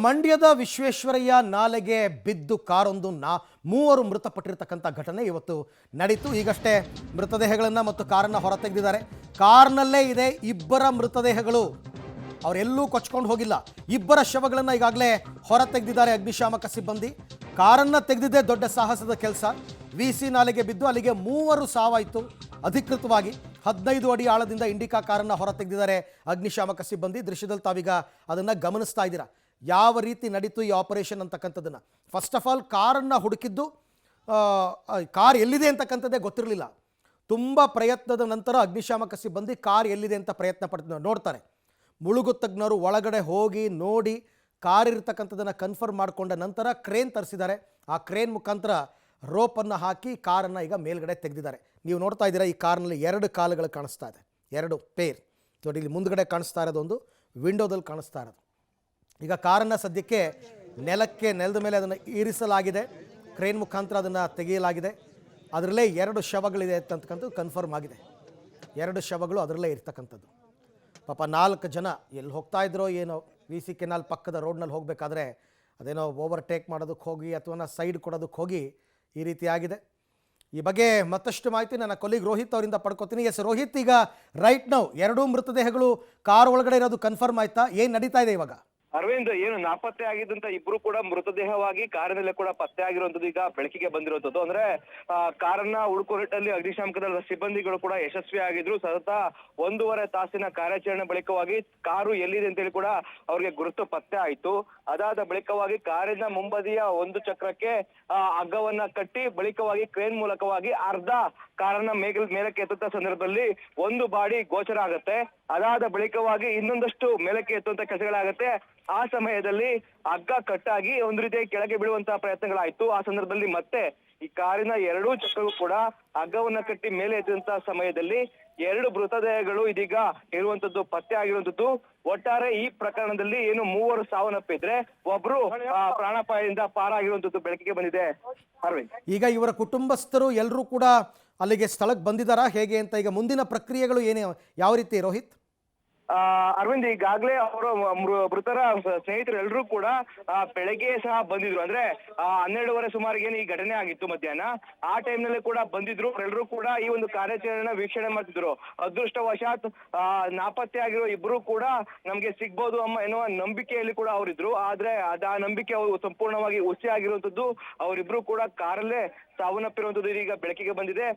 ಮಂಡ್ಯದ ವಿಶ್ವೇಶ್ವರಯ್ಯ ನಾಲೆಗೆ ಬಿದ್ದು ಕಾರೊಂದು ಮೂವರು ಮೃತಪಟ್ಟಿರತಕ್ಕಂಥ ಘಟನೆ ಇವತ್ತು ನಡೀತು. ಈಗಷ್ಟೇ ಮೃತದೇಹಗಳನ್ನು ಮತ್ತು ಕಾರನ್ನು ಹೊರತೆಗೆದಿದ್ದಾರೆ. ಕಾರ್ನಲ್ಲೇ ಇದೆ ಇಬ್ಬರ ಮೃತದೇಹಗಳು, ಅವರೆಲ್ಲೂ ಕೊಚ್ಕೊಂಡು ಹೋಗಿಲ್ಲ. ಇಬ್ಬರ ಶವಗಳನ್ನು ಈಗಾಗಲೇ ಹೊರತೆಗೆದಿದ್ದಾರೆ ಅಗ್ನಿಶಾಮಕ ಸಿಬ್ಬಂದಿ. ಕಾರನ್ನು ತೆಗೆದಿದ್ದೇ ದೊಡ್ಡ ಸಾಹಸದ ಕೆಲಸ. ವಿಸಿ ನಾಲೆಗೆ ಬಿದ್ದು ಅಲ್ಲಿಗೆ ಮೂವರು ಸಾವಾಯಿತು. ಅಧಿಕೃತವಾಗಿ 15 ಅಡಿ ಆಳದಿಂದ ಇಂಡಿಕಾ ಕಾರನ್ನು ಹೊರತೆಗೆದಿದ್ದಾರೆ ಅಗ್ನಿಶಾಮಕ ಸಿಬ್ಬಂದಿ. ದೃಶ್ಯದಲ್ಲಿ ತಾವೀಗ ಅದನ್ನು ಗಮನಿಸ್ತಾ ಇದ್ದೀರಾ, ಯಾವ ರೀತಿ ನಡೀತು ಈ ಆಪರೇಷನ್ ಅಂತಕ್ಕಂಥದ್ದನ್ನು. ಫಸ್ಟ್ ಆಫ್ ಆಲ್ ಕಾರನ್ನು ಹುಡುಕಿದ್ದು, ಕಾರ್ ಎಲ್ಲಿದೆ ಅಂತಕ್ಕಂಥದ್ದೇ ಗೊತ್ತಿರಲಿಲ್ಲ. ತುಂಬ ಪ್ರಯತ್ನದ ನಂತರ ಅಗ್ನಿಶಾಮಕ ಸಿಬ್ಬಂದಿ ಕಾರ್ ಎಲ್ಲಿದೆ ಅಂತ ಪ್ರಯತ್ನ ಪಡ್ತಾರೆ, ನೋಡ್ತಾರೆ. ಮುಳುಗು ತಜ್ಞರು ಒಳಗಡೆ ಹೋಗಿ ನೋಡಿ ಕಾರ್ ಇರ್ತಕ್ಕಂಥದ್ದನ್ನು ಕನ್ಫರ್ಮ್ ಮಾಡಿಕೊಂಡ ನಂತರ ಕ್ರೇನ್ ತರಿಸಿದ್ದಾರೆ. ಆ ಕ್ರೇನ್ ಮುಖಾಂತರ ರೋಪನ್ನು ಹಾಕಿ ಕಾರನ್ನು ಈಗ ಮೇಲ್ಗಡೆ ತೆಗೆದಿದ್ದಾರೆ. ನೀವು ನೋಡ್ತಾ ಇದ್ದೀರಾ, ಈ ಕಾರ್ನಲ್ಲಿ 2 ಕಾಲುಗಳು ಕಾಣಿಸ್ತಾ ಇದೆ, 2 ಪೇರ್. ನೋಡಿ, ಇಲ್ಲಿ ಮುಂದ್ಗಡೆ ಕಾಣಿಸ್ತಾ ಇರೋದೊಂದು, ವಿಂಡೋದಲ್ಲಿ ಕಾಣಿಸ್ತಾ ಇರೋದು. ಈಗ ಕಾರನ್ನು ಸದ್ಯಕ್ಕೆ ನೆಲದ ಮೇಲೆ ಅದನ್ನು ಇರಿಸಲಾಗಿದೆ. ಕ್ರೇನ್ ಮುಖಾಂತರ ಅದನ್ನು ತೆಗೆಯಲಾಗಿದೆ. ಅದರಲ್ಲೇ 2 ಶವಗಳಿದೆ ಅಂತಕ್ಕಂಥದ್ದು ಕನ್ಫರ್ಮ್ ಆಗಿದೆ. 2 ಶವಗಳು ಅದರಲ್ಲೇ ಇರ್ತಕ್ಕಂಥದ್ದು. ಪಾಪ 4 ಜನ ಎಲ್ಲಿ ಹೋಗ್ತಾ ಇದ್ರೋ ಏನೋ, ವಿಸಿ ಕೆನಾಲ್ ಪಕ್ಕದ ರೋಡ್ನಲ್ಲಿ ಹೋಗಬೇಕಾದ್ರೆ ಅದೇನೋ ಓವರ್ಟೇಕ್ ಮಾಡೋದಕ್ಕೆ ಹೋಗಿ ಅಥವಾ ಸೈಡ್ ಕೊಡೋದಕ್ಕೆ ಹೋಗಿ ಈ ರೀತಿ ಆಗಿದೆ. ಈ ಬಗ್ಗೆ ಮತ್ತಷ್ಟು ಮಾಹಿತಿ ನನ್ನ ಕೊಲೀಗ್ ರೋಹಿತ್ ಅವರಿಂದ ಪಡ್ಕೋತೀನಿ. ಎಸ್ ರೋಹಿತ್, ಈಗ ರೈಟ್ ನೌ 2 ಮೃತದೇಹಗಳು ಕಾರ್ ಒಳಗಡೆ ಇರೋದು ಕನ್ಫರ್ಮ್ ಆಯ್ತಾ? ಏನು ನಡೀತಾ ಇದೆ ಇವಾಗ? ಅರವಿಂದ್, ಏನು ನಾಪತ್ತೆ ಆಗಿದ್ದಂತ ಇಬ್ರು ಕೂಡ ಮೃತದೇಹವಾಗಿ ಕಾರಿನಲ್ಲೇ ಕೂಡ ಪತ್ತೆ ಆಗಿರುವಂತದ್ದು ಈಗ ಬೆಳಕಿಗೆ ಬಂದಿರುವಂತದ್ದು. ಅಂದ್ರೆ ಕಾರನ್ನ ಹುಡುಕೋ ನಿಟ್ಟಲ್ಲಿ ಅಗ್ನಿಶಾಮಕ ದಳದ ಸಿಬ್ಬಂದಿಗಳು ಕೂಡ ಯಶಸ್ವಿ ಆಗಿದ್ರು. ಸತತ 1.5 ತಾಸಿನ ಕಾರ್ಯಾಚರಣೆ ಬಳಿಕವಾಗಿ ಕಾರು ಎಲ್ಲಿದೆ ಅಂತೇಳಿ ಕೂಡ ಅವ್ರಿಗೆ ಗುರುತು ಪತ್ತೆ ಆಯ್ತು. ಅದಾದ ಬಳಿಕವಾಗಿ ಕಾರಿನ ಮುಂಬದಿಯ ಒಂದು ಚಕ್ರಕ್ಕೆ ಹಗ್ಗವನ್ನ ಕಟ್ಟಿ ಬಳಿಕವಾಗಿ ಕ್ರೇನ್ ಮೂಲಕವಾಗಿ ಅರ್ಧ ಕಾರನ್ನ ಮೇಲಕ್ಕೆ ಎತ್ತುವಂತ ಸಂದರ್ಭದಲ್ಲಿ ಒಂದು ಬಾಡಿ ಗೋಚರ ಆಗುತ್ತೆ. ಅದಾದ ಬಳಿಕವಾಗಿ ಇನ್ನೊಂದಷ್ಟು ಮೇಲಕ್ಕೆ ಎತ್ತುವಂತ ಕೆಲಸಗಳಾಗತ್ತೆ. ಆ ಸಮಯದಲ್ಲಿ ಹಗ್ಗ ಕಟ್ಟಾಗಿ ಒಂದು ರೀತಿ ಕೆಳಗೆ ಬೀಳುವಂತಹ ಪ್ರಯತ್ನಗಳಾಯ್ತು. ಆ ಸಂದರ್ಭದಲ್ಲಿ ಮತ್ತೆ ಈ ಕಾರಿನ 2 ಚಕ್ರಗಳು ಕೂಡ ಹಗ್ಗವನ್ನ ಕಟ್ಟಿ ಮೇಲೆ ಎತ್ತುವಂತಹ ಸಮಯದಲ್ಲಿ 2 ಮೃತದೇಹಗಳು ಇದೀಗ ಇರುವಂತದ್ದು ಪತ್ತೆ ಆಗಿರುವಂತದ್ದು. ಒಟ್ಟಾರೆ ಈ ಪ್ರಕರಣದಲ್ಲಿ ಏನು 3 ಸಾವನ್ನಪ್ಪಿದ್ರೆ ಒಬ್ರು ಪ್ರಾಣಾಪಾಯದಿಂದ ಪಾರಾಗಿರುವಂತದ್ದು ಬೆಳಕಿಗೆ ಬಂದಿದೆ. ಅರವಿಂದ್, ಈಗ ಇವರ ಕುಟುಂಬಸ್ಥರು ಎಲ್ಲರೂ ಕೂಡ ಅಲ್ಲಿಗೆ ಸ್ಥಳಕ್ಕೆ ಬಂದಿದ್ದಾರಾ ಹೇಗೆ ಅಂತ? ಈಗ ಮುಂದಿನ ಪ್ರಕ್ರಿಯೆಗಳು ಯಾವ ರೀತಿ ರೋಹಿತ್? ಅರವಿಂದ್, ಈಗಾಗಲೇ ಅವರ ಮೃತರ ಸ್ನೇಹಿತರು ಎಲ್ಲರೂ ಕೂಡ ಬೆಳಗ್ಗೆ ಸಹ ಬಂದಿದ್ರು. ಅಂದ್ರೆ 12:30 ಸುಮಾರಿಗೆ ಈ ಘಟನೆ ಆಗಿತ್ತು ಮಧ್ಯಾಹ್ನ. ಆ ಟೈಮ್ ನಲ್ಲಿ ಕೂಡ ಬಂದಿದ್ರು. ಎಲ್ಲರೂ ಕೂಡ ಈ ಒಂದು ಕಾರ್ಯಾಚರಣೆ ವೀಕ್ಷಣೆ ಮಾಡ್ತಿದ್ರು. ಅದೃಷ್ಟವಶಾತ್ ನಾಪತ್ತೆ ಆಗಿರೋ ಇಬ್ರು ಕೂಡ ನಮ್ಗೆ ಸಿಗ್ಬೋದು ಎನ್ನುವ ನಂಬಿಕೆಯಲ್ಲಿ ಕೂಡ ಅವರಿದ್ರು. ಆದ್ರೆ ಆ ನಂಬಿಕೆ ಅವರು ಸಂಪೂರ್ಣವಾಗಿ ಹುಸಿ ಆಗಿರುವಂತದ್ದು. ಅವರಿಬ್ರು ಕೂಡ ಕಾರಲ್ಲೇ ಸಾವನ್ನಪ್ಪಿರುವಂತದ್ದು ಇದೀಗ ಬೆಳಕಿಗೆ ಬಂದಿದೆ.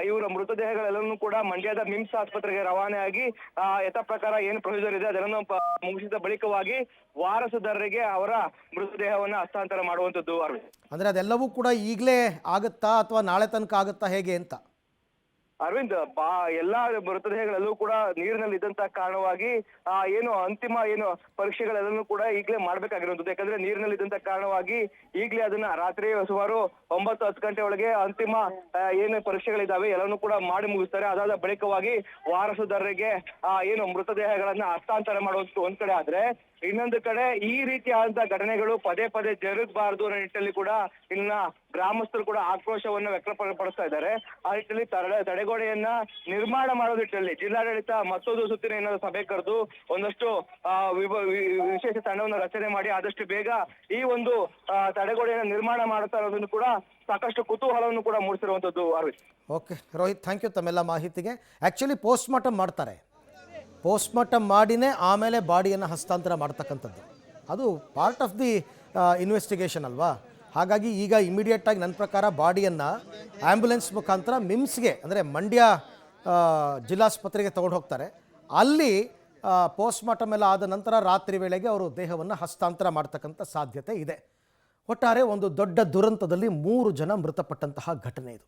ಇವರ ಮೃತದೇಹಗಳೆಲ್ಲನೂ ಕೂಡ ಮಂಡ್ಯದ ಮಿಮ್ಸ್ ಆಸ್ಪತ್ರೆಗೆ ರವಾನೆ ಆಗಿ ಯಥಾ ಪ್ರಕಾರ ಏನು ಪ್ರೊಸೀಜರ್ ಇದೆ ಅದನ್ನು ಮುಗಿಸಿದ ಬಳಿಕವಾಗಿ ವಾರಸುದಾರರಿಗೆ ಅವರ ಮೃತದೇಹವನ್ನ ಹಸ್ತಾಂತರ ಮಾಡುವಂತದ್ದು. ಅಂದ್ರೆ ಅದೆಲ್ಲವೂ ಕೂಡ ಈಗಲೇ ಆಗುತ್ತಾ ಅಥವಾ ನಾಳೆ ತನಕ ಆಗುತ್ತಾ ಹೇಗೆ ಅಂತ? ಅರವಿಂದ್, ಎಲ್ಲಾ ಮೃತದೇಹಗಳಲ್ಲೂ ಕೂಡ ನೀರಿನಲ್ಲಿ ಇದ್ದಂತ ಕಾರಣವಾಗಿ ಏನು ಅಂತಿಮ ಪರೀಕ್ಷೆಗಳೆಲ್ಲನೂ ಕೂಡ ಈಗಲೇ ಮಾಡ್ಬೇಕಾಗಿರುವಂತದ್ದು. ಯಾಕಂದ್ರೆ ನೀರಿನಲ್ಲಿ ಇದ್ದಂತ ಕಾರಣವಾಗಿ ಈಗಲೇ ಅದನ್ನ ರಾತ್ರಿ ಸುಮಾರು 9-10 ಗಂಟೆ ಒಳಗೆ ಅಂತಿಮ ಏನು ಪರೀಕ್ಷೆಗಳಿದಾವೆ ಎಲ್ಲನೂ ಕೂಡ ಮಾಡಿ ಮುಗಿಸ್ತಾರೆ. ಅದಾದ ಬಳಿಕವಾಗಿ ವಾರಸುದಾರರಿಗೆ ಏನು ಮೃತದೇಹಗಳನ್ನ ಹಸ್ತಾಂತರ ಮಾಡುವಂತ ಒಂದ್ ಕಡೆ ಆದ್ರೆ, ಇನ್ನೊಂದು ಕಡೆ ಈ ರೀತಿಯಾದಂತಹ ಘಟನೆಗಳು ಪದೇ ಪದೇ ಜರುಗಬಾರದು ಅನ್ನೋ ನಿಟ್ಟಿನಲ್ಲಿ ಕೂಡ ಇಲ್ಲಿನ ಗ್ರಾಮಸ್ಥರು ಕೂಡ ಆಕ್ರೋಶವನ್ನ ವ್ಯಕ್ತಪಡಿಸ್ತಾ ಇದ್ದಾರೆ. ಆ ನಿಟ್ಟಿನಲ್ಲಿ ತಡೆಗೋಡೆಯನ್ನ ನಿರ್ಮಾಣ ಮಾಡೋ ನಿಟ್ಟಿನಲ್ಲಿ ಜಿಲ್ಲಾಡಳಿತ ಮತ್ತೊಂದು ಸುತ್ತಿನ ಏನಾದ್ರು ಸಭೆ ಕರೆದು ಒಂದಷ್ಟು ವಿಶೇಷ ತಂಡವನ್ನು ರಚನೆ ಮಾಡಿ ಆದಷ್ಟು ಬೇಗ ಈ ಒಂದು ತಡೆಗೋಡೆಯನ್ನ ನಿರ್ಮಾಣ ಮಾಡುತ್ತಾ ಇರೋದನ್ನು ಕೂಡ ಸಾಕಷ್ಟು ಕುತೂಹಲವನ್ನು ಕೂಡ ಮೂಡಿಸಿರುವಂತದ್ದು. Arvind, okay Rohit, thank you ತಮ್ಮೆಲ್ಲ ಮಾಹಿತಿಗೆ. ಆ್ಯಕ್ಚುಲಿ ಪೋಸ್ಟ್ ಮಾರ್ಟಮ್ ಮಾಡ್ತಾರೆ, ಪೋಸ್ಟ್ ಮಾರ್ಟಮ್ ಮಾಡಿನೇ ಆಮೇಲೆ ಬಾಡಿಯನ್ನು ಹಸ್ತಾಂತರ ಮಾಡ್ತಕ್ಕಂಥದ್ದು. ಅದು ಪಾರ್ಟ್ ಆಫ್ ದಿ ಇನ್ವೆಸ್ಟಿಗೇಷನ್ ಅಲ್ವಾ? ಹಾಗಾಗಿ ಈಗ ಇಮಿಡಿಯೇಟಾಗಿ ನನ್ನ ಪ್ರಕಾರ ಬಾಡಿಯನ್ನು ಆ್ಯಂಬುಲೆನ್ಸ್ ಮುಖಾಂತರ ಮಿಮ್ಸ್ಗೆ, ಅಂದರೆ ಮಂಡ್ಯ ಜಿಲ್ಲಾಸ್ಪತ್ರೆಗೆ ತೊಗೊಂಡು ಹೋಗ್ತಾರೆ. ಅಲ್ಲಿ ಪೋಸ್ಟ್ ಮಾರ್ಟಮ್ ಎಲ್ಲ ಆದ ನಂತರ ರಾತ್ರಿ ವೇಳೆಗೆ ಅವರು ದೇಹವನ್ನು ಹಸ್ತಾಂತರ ಮಾಡ್ತಕ್ಕಂಥ ಸಾಧ್ಯತೆ ಇದೆ. ಒಟ್ಟಾರೆ ಒಂದು ದೊಡ್ಡ ದುರಂತದಲ್ಲಿ 3 ಜನ ಮೃತಪಟ್ಟಂತಹ ಘಟನೆ ಇದು.